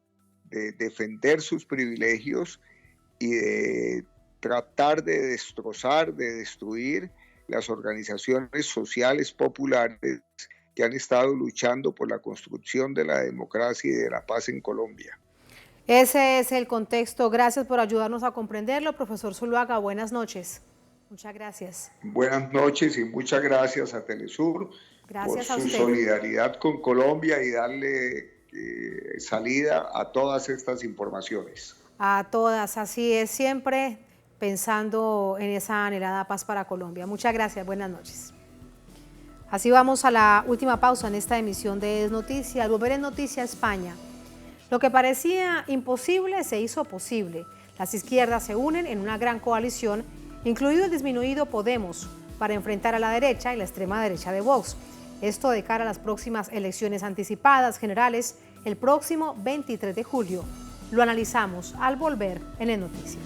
de defender sus privilegios y de tratar de destrozar, de destruir las organizaciones sociales populares que han estado luchando por la construcción de la democracia y de la paz en Colombia. Ese es el contexto. Gracias por ayudarnos a comprenderlo, profesor Zuluaga. Buenas noches. Muchas gracias. Buenas noches y muchas gracias a Telesur gracias por a su usted. solidaridad con Colombia y darle salida a todas estas informaciones. A todas, así es, siempre pensando en esa anhelada paz para Colombia. Muchas gracias, buenas noches. Así vamos a la última pausa en esta emisión de Es Noticia. Al volver en Noticia España, lo que parecía imposible se hizo posible. Las izquierdas se unen en una gran coalición, incluido el disminuido Podemos, para enfrentar a la derecha y la extrema derecha de Vox. Esto de cara a las próximas elecciones anticipadas generales el próximo 23 de julio. Lo analizamos al volver en Es Noticia.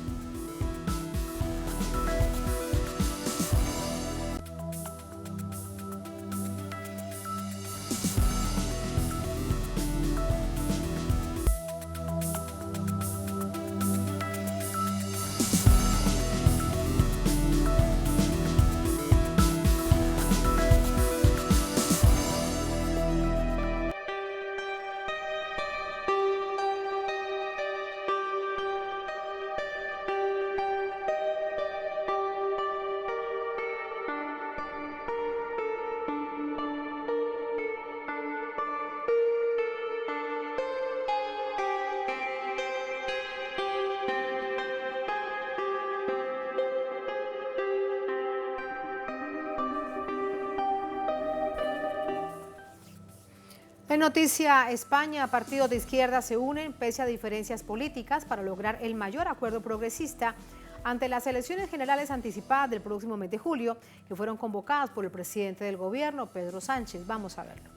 En noticia España, partidos de izquierda se unen pese a diferencias políticas para lograr el mayor acuerdo progresista ante las elecciones generales anticipadas del próximo mes de julio, que fueron convocadas por el presidente del gobierno, Pedro Sánchez. Vamos a verlo.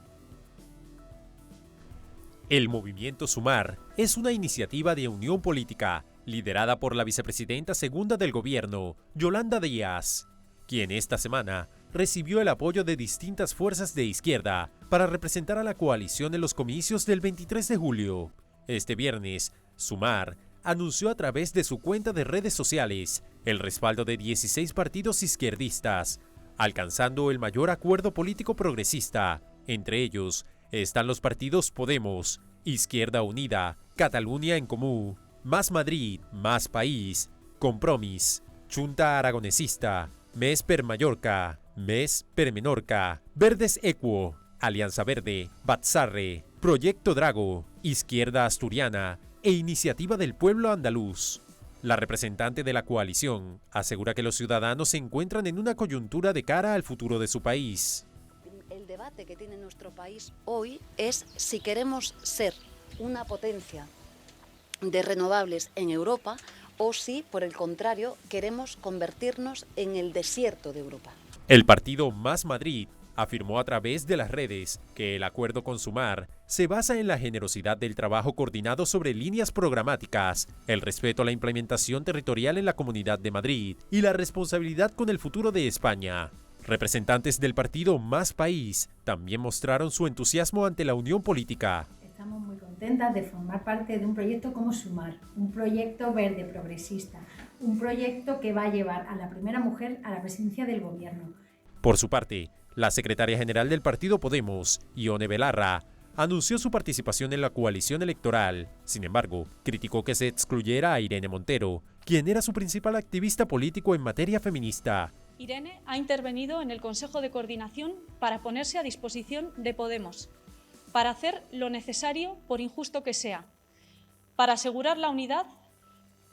El movimiento Sumar es una iniciativa de unión política liderada por la vicepresidenta segunda del gobierno, Yolanda Díaz, quien esta semana recibió el apoyo de distintas fuerzas de izquierda para representar a la coalición en los comicios del 23 de julio. Este viernes, Sumar anunció a través de su cuenta de redes sociales el respaldo de 16 partidos izquierdistas, alcanzando el mayor acuerdo político progresista. Entre ellos están los partidos Podemos, Izquierda Unida, Catalunya en Comú, Más Madrid, Más País, Compromís, Junta Aragonesista, Més per Mallorca, Més per Menorca, Verdes Equo, Alianza Verde, Batzarre, Proyecto Drago, Izquierda Asturiana e Iniciativa del Pueblo Andaluz. La representante de la coalición asegura que los ciudadanos se encuentran en una coyuntura de cara al futuro de su país. El debate que tiene nuestro país hoy es si queremos ser una potencia de renovables en Europa o si, por el contrario, queremos convertirnos en el desierto de Europa. El partido Más Madrid afirmó a través de las redes que el acuerdo con Sumar se basa en la generosidad del trabajo coordinado sobre líneas programáticas, el respeto a la implementación territorial en la Comunidad de Madrid y la responsabilidad con el futuro de España. Representantes del partido Más País también mostraron su entusiasmo ante la unión política. Estamos muy contentas de formar parte de un proyecto como Sumar, un proyecto verde progresista, un proyecto que va a llevar a la primera mujer a la presidencia del gobierno. Por su parte, la secretaria general del partido Podemos, Ione Belarra, anunció su participación en la coalición electoral. Sin embargo, criticó que se excluyera a Irene Montero, quien era su principal activista político en materia feminista. Irene ha intervenido en el Consejo de Coordinación para ponerse a disposición de Podemos, para hacer lo necesario, por injusto que sea, para asegurar la unidad,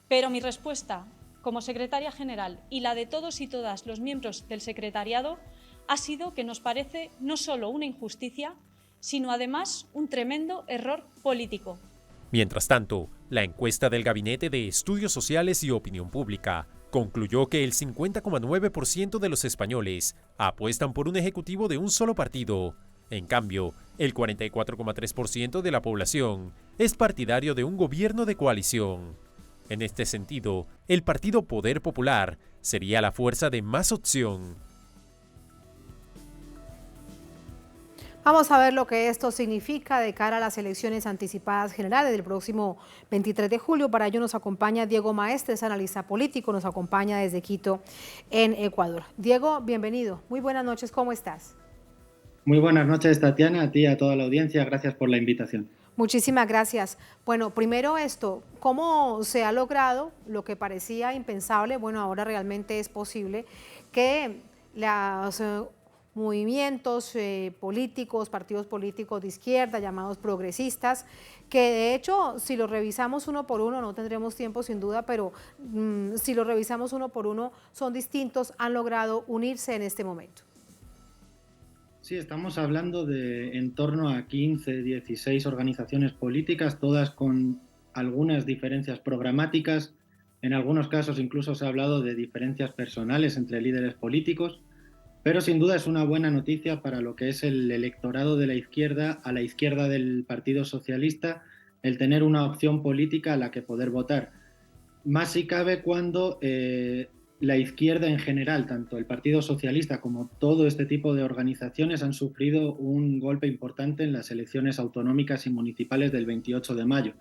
pero mi respuesta, como secretaria general, y la de todos y todas los miembros del secretariado, ha sido que nos parece no solo una injusticia, sino además un tremendo error político. Mientras tanto, la encuesta del Gabinete de Estudios Sociales y Opinión Pública concluyó que el 50,9% de los españoles apuestan por un ejecutivo de un solo partido. En cambio, el 44,3% de la población es partidario de un gobierno de coalición. En este sentido, el partido Poder Popular sería la fuerza de más opción. Vamos a ver lo que esto significa de cara a las elecciones anticipadas generales del próximo 23 de julio. Para ello nos acompaña Diego Maestres, analista político, nos acompaña desde Quito, en Ecuador. Diego, bienvenido. Muy buenas noches, ¿cómo estás? Muy buenas noches, Tatiana, a ti y a toda la audiencia. Gracias por la invitación. Muchísimas gracias. Bueno, primero esto, ¿cómo se ha logrado lo que parecía impensable? Bueno, ahora realmente es posible que los movimientos políticos, partidos políticos de izquierda, llamados progresistas, que de hecho, si los revisamos uno por uno, no tendremos tiempo sin duda, pero si los revisamos uno por uno, son distintos, han logrado unirse en este momento. Sí, estamos hablando de en torno a 15, 16 organizaciones políticas, todas con algunas diferencias programáticas. En algunos casos incluso se ha hablado de diferencias personales entre líderes políticos, pero sin duda es una buena noticia para lo que es el electorado de la izquierda, a la izquierda del Partido Socialista, el tener una opción política a la que poder votar. Más si cabe cuando la izquierda en general, tanto el Partido Socialista como todo este tipo de organizaciones han sufrido un golpe importante en las elecciones autonómicas y municipales del 28 de mayo.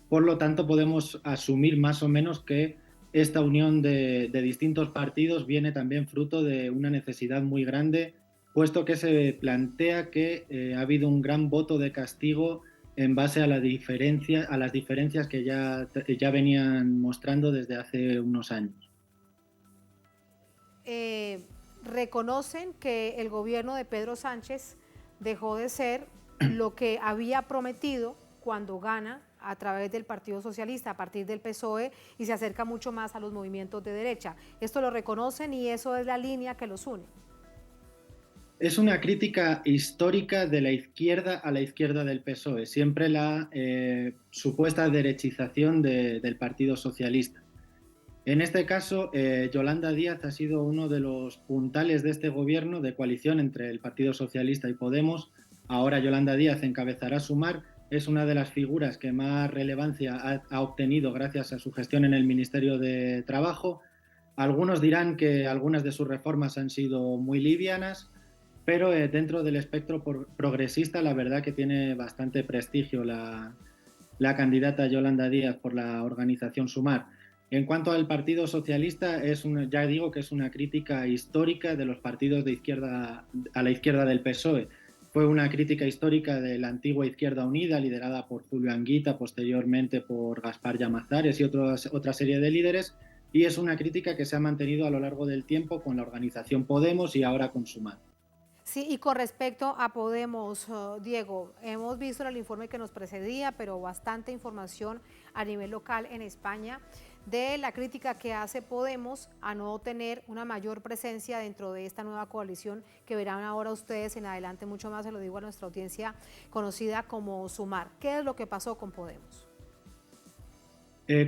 Por lo tanto, podemos asumir más o menos que esta unión de distintos partidos viene también fruto de una necesidad muy grande, puesto que se plantea que ha habido un gran voto de castigo en base a las diferencias que ya venían mostrando desde hace unos años. Reconocen que el gobierno de Pedro Sánchez dejó de ser lo que había prometido cuando gana a través del Partido Socialista, a partir del PSOE, y se acerca mucho más a los movimientos de derecha. Esto lo reconocen y eso es la línea que los une. Es una crítica histórica de la izquierda a la izquierda del PSOE, siempre la supuesta derechización del Partido Socialista. En este caso, Yolanda Díaz ha sido uno de los puntales de este gobierno de coalición entre el Partido Socialista y Podemos. Ahora Yolanda Díaz encabezará Sumar, es una de las figuras que más relevancia ha obtenido gracias a su gestión en el Ministerio de Trabajo. Algunos dirán que algunas de sus reformas han sido muy livianas, pero dentro del espectro progresista la verdad que tiene bastante prestigio la candidata Yolanda Díaz por la organización Sumar. En cuanto al Partido Socialista, ya digo que es una crítica histórica de los partidos de izquierda a la izquierda del PSOE. Fue una crítica histórica de la antigua Izquierda Unida, liderada por Julio Anguita, posteriormente por Gaspar Llamazares y otra serie de líderes, y es una crítica que se ha mantenido a lo largo del tiempo con la organización Podemos y ahora con Sumar. Sí, y con respecto a Podemos, Diego, hemos visto en el informe que nos precedía, pero bastante información a nivel local en España de la crítica que hace Podemos a no tener una mayor presencia dentro de esta nueva coalición que verán ahora ustedes en adelante mucho más, se lo digo a nuestra audiencia conocida como Sumar. ¿Qué es lo que pasó con Podemos?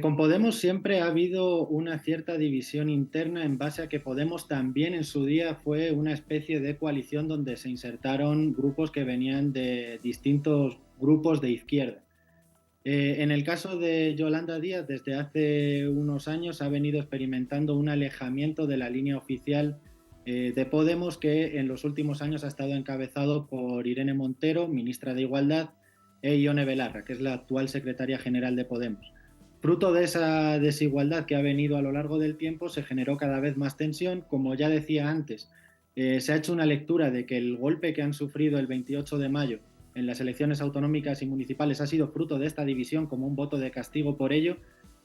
Con Podemos siempre ha habido una cierta división interna en base a que Podemos también en su día fue una especie de coalición donde se insertaron grupos que venían de distintos grupos de izquierda. En el caso de Yolanda Díaz, desde hace unos años ha venido experimentando un alejamiento de la línea oficial de Podemos, que en los últimos años ha estado encabezado por Irene Montero, ministra de Igualdad, e Ione Belarra, que es la actual secretaria general de Podemos. Fruto de esa desigualdad que ha venido a lo largo del tiempo, se generó cada vez más tensión. Como ya decía antes, se ha hecho una lectura de que el golpe que han sufrido el 28 de mayo en las elecciones autonómicas y municipales ha sido fruto de esta división como un voto de castigo por ello,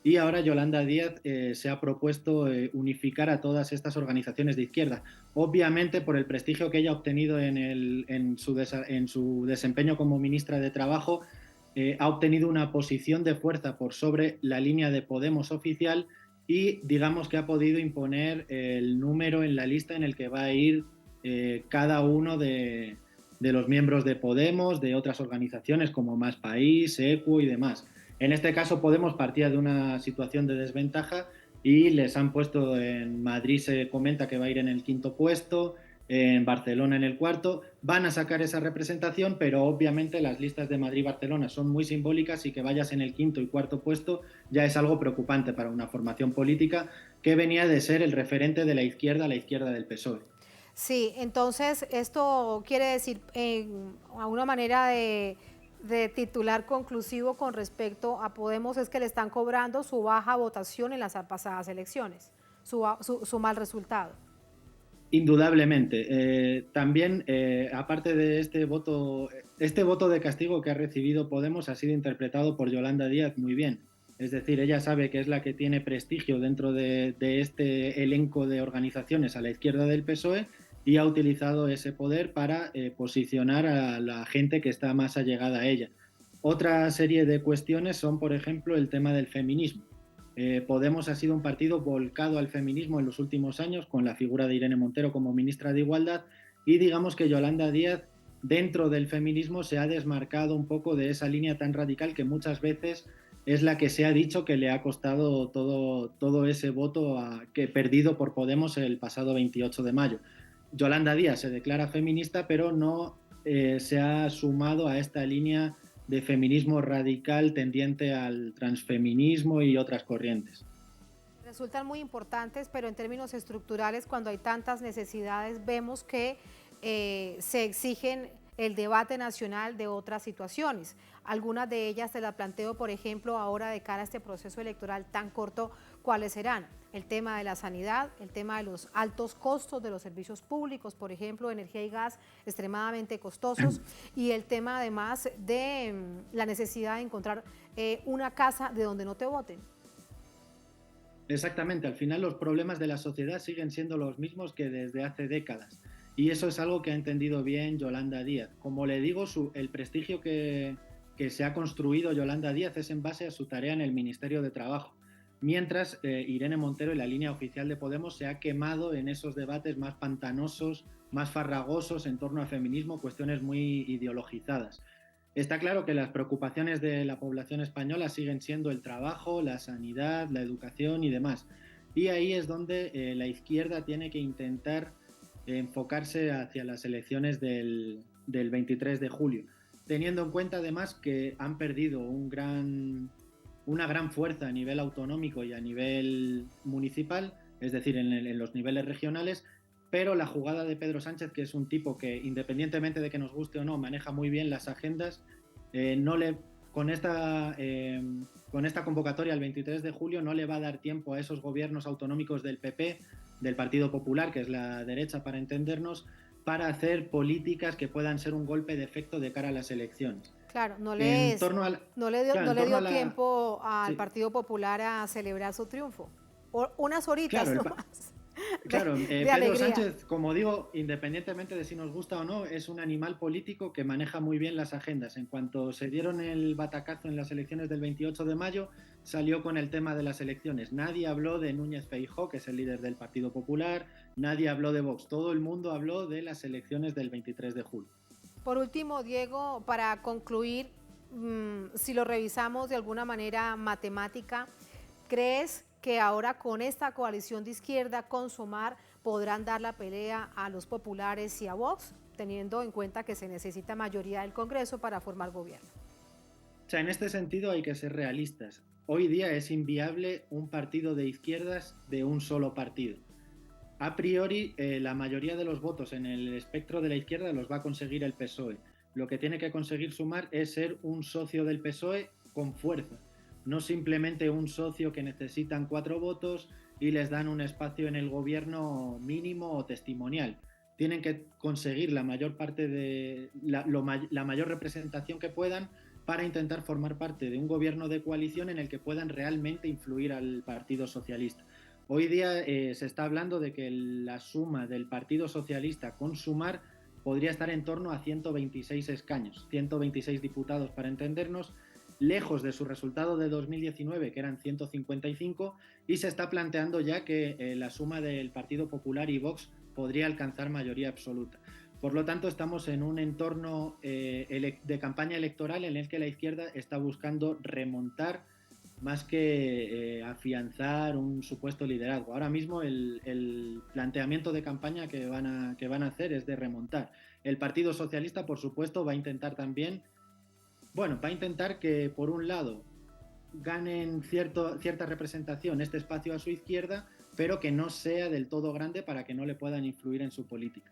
y ahora Yolanda Díaz se ha propuesto unificar a todas estas organizaciones de izquierda, obviamente por el prestigio que ella ha obtenido en su desempeño como ministra de Trabajo. Ha obtenido una posición de fuerza por sobre la línea de Podemos oficial y digamos que ha podido imponer el número en la lista en el que va a ir cada uno de los miembros de Podemos, de otras organizaciones como Más País, ECU y demás. En este caso Podemos partía de una situación de desventaja y les han puesto en Madrid, se comenta que va a ir en el 5º puesto, en Barcelona en el 4º, van a sacar esa representación, pero obviamente las listas de Madrid y Barcelona son muy simbólicas y que vayas en el 5º y 4º puesto ya es algo preocupante para una formación política que venía de ser el referente de la izquierda a la izquierda del PSOE. Sí, entonces esto quiere decir a una manera de titular conclusivo con respecto a Podemos es que le están cobrando su baja votación en las pasadas elecciones, su mal resultado. Indudablemente. También, aparte de este voto de castigo que ha recibido Podemos ha sido interpretado por Yolanda Díaz muy bien. Es decir, ella sabe que es la que tiene prestigio dentro de este elenco de organizaciones a la izquierda del PSOE y ha utilizado ese poder para posicionar a la gente que está más allegada a ella. Otra serie de cuestiones son, por ejemplo, el tema del feminismo. Podemos ha sido un partido volcado al feminismo en los últimos años, con la figura de Irene Montero como ministra de Igualdad, y digamos que Yolanda Díaz, dentro del feminismo, se ha desmarcado un poco de esa línea tan radical que muchas veces es la que se ha dicho que le ha costado todo ese voto que perdido por Podemos el pasado 28 de mayo. Yolanda Díaz se declara feminista, pero no se ha sumado a esta línea de feminismo radical tendiente al transfeminismo y otras corrientes. Resultan muy importantes, pero en términos estructurales, cuando hay tantas necesidades, vemos que se exigen el debate nacional de otras situaciones. Algunas de ellas se las planteo, por ejemplo, ahora de cara a este proceso electoral tan corto, ¿cuáles serán? El tema de la sanidad, el tema de los altos costos de los servicios públicos, por ejemplo, energía y gas extremadamente costosos, y el tema además de la necesidad de encontrar una casa de donde no te voten. Exactamente, al final los problemas de la sociedad siguen siendo los mismos que desde hace décadas. Y eso es algo que ha entendido bien Yolanda Díaz. Como le digo, el prestigio que se ha construido Yolanda Díaz es en base a su tarea en el Ministerio de Trabajo. Mientras Irene Montero y la línea oficial de Podemos se ha quemado en esos debates más pantanosos, más farragosos en torno al feminismo, cuestiones muy ideologizadas. Está claro que las preocupaciones de la población española siguen siendo el trabajo, la sanidad, la educación y demás. Y ahí es donde la izquierda tiene que intentar enfocarse hacia las elecciones del 23 de julio, teniendo en cuenta además que han perdido una gran fuerza a nivel autonómico y a nivel municipal, es decir, en los niveles regionales, pero la jugada de Pedro Sánchez, que es un tipo que, independientemente de que nos guste o no, maneja muy bien las agendas, con esta convocatoria el 23 de julio no le va a dar tiempo a esos gobiernos autonómicos del PP, del Partido Popular, que es la derecha para entendernos, para hacer políticas que puedan ser un golpe de efecto de cara a las elecciones. Claro, no le dio tiempo al Partido Popular a celebrar su triunfo. Unas horitas nomás. Claro, Pedro Sánchez, como digo, independientemente de si nos gusta o no, es un animal político que maneja muy bien las agendas. En cuanto se dieron el batacazo en las elecciones del 28 de mayo, salió con el tema de las elecciones. Nadie habló de Núñez Feijóo, que es el líder del Partido Popular, nadie habló de Vox, todo el mundo habló de las elecciones del 23 de julio. Por último, Diego, para concluir, si lo revisamos de alguna manera matemática, ¿crees que ahora con esta coalición de izquierda, con Sumar, podrán dar la pelea a los populares y a Vox, teniendo en cuenta que se necesita mayoría del Congreso para formar gobierno? O sea, en este sentido hay que ser realistas. Hoy día es inviable un partido de izquierdas de un solo partido. A priori, la mayoría de los votos en el espectro de la izquierda los va a conseguir el PSOE. Lo que tiene que conseguir Sumar es ser un socio del PSOE con fuerza. No simplemente un socio que necesitan 4 votos y les dan un espacio en el gobierno mínimo o testimonial. Tienen que conseguir la mayor parte de la mayor representación que puedan para intentar formar parte de un gobierno de coalición en el que puedan realmente influir al Partido Socialista. Hoy día se está hablando de que la suma del Partido Socialista con Sumar podría estar en torno a 126 escaños, 126 diputados para entendernos, lejos de su resultado de 2019, que eran 155, y se está planteando ya que la suma del Partido Popular y Vox podría alcanzar mayoría absoluta. Por lo tanto, estamos en un entorno de campaña electoral en el que la izquierda está buscando remontar más que afianzar un supuesto liderazgo. Ahora mismo el planteamiento de campaña que van a hacer es de remontar. El Partido Socialista, por supuesto, va a intentar también va a intentar que, por un lado, ganen cierta representación, este espacio a su izquierda, pero que no sea del todo grande para que no le puedan influir en su política.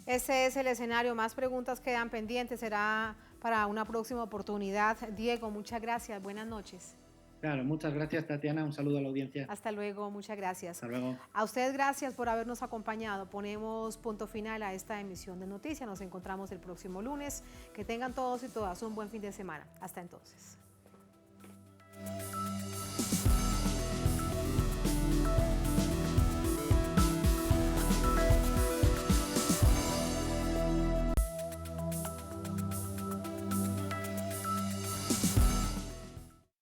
Ese es el escenario. Más preguntas quedan pendientes. Será para una próxima oportunidad. Diego, muchas gracias. Buenas noches. Claro, muchas gracias, Tatiana. Un saludo a la audiencia. Hasta luego, muchas gracias. Hasta luego. A ustedes gracias por habernos acompañado. Ponemos punto final a esta emisión de noticias. Nos encontramos el próximo lunes. Que tengan todos y todas un buen fin de semana. Hasta entonces.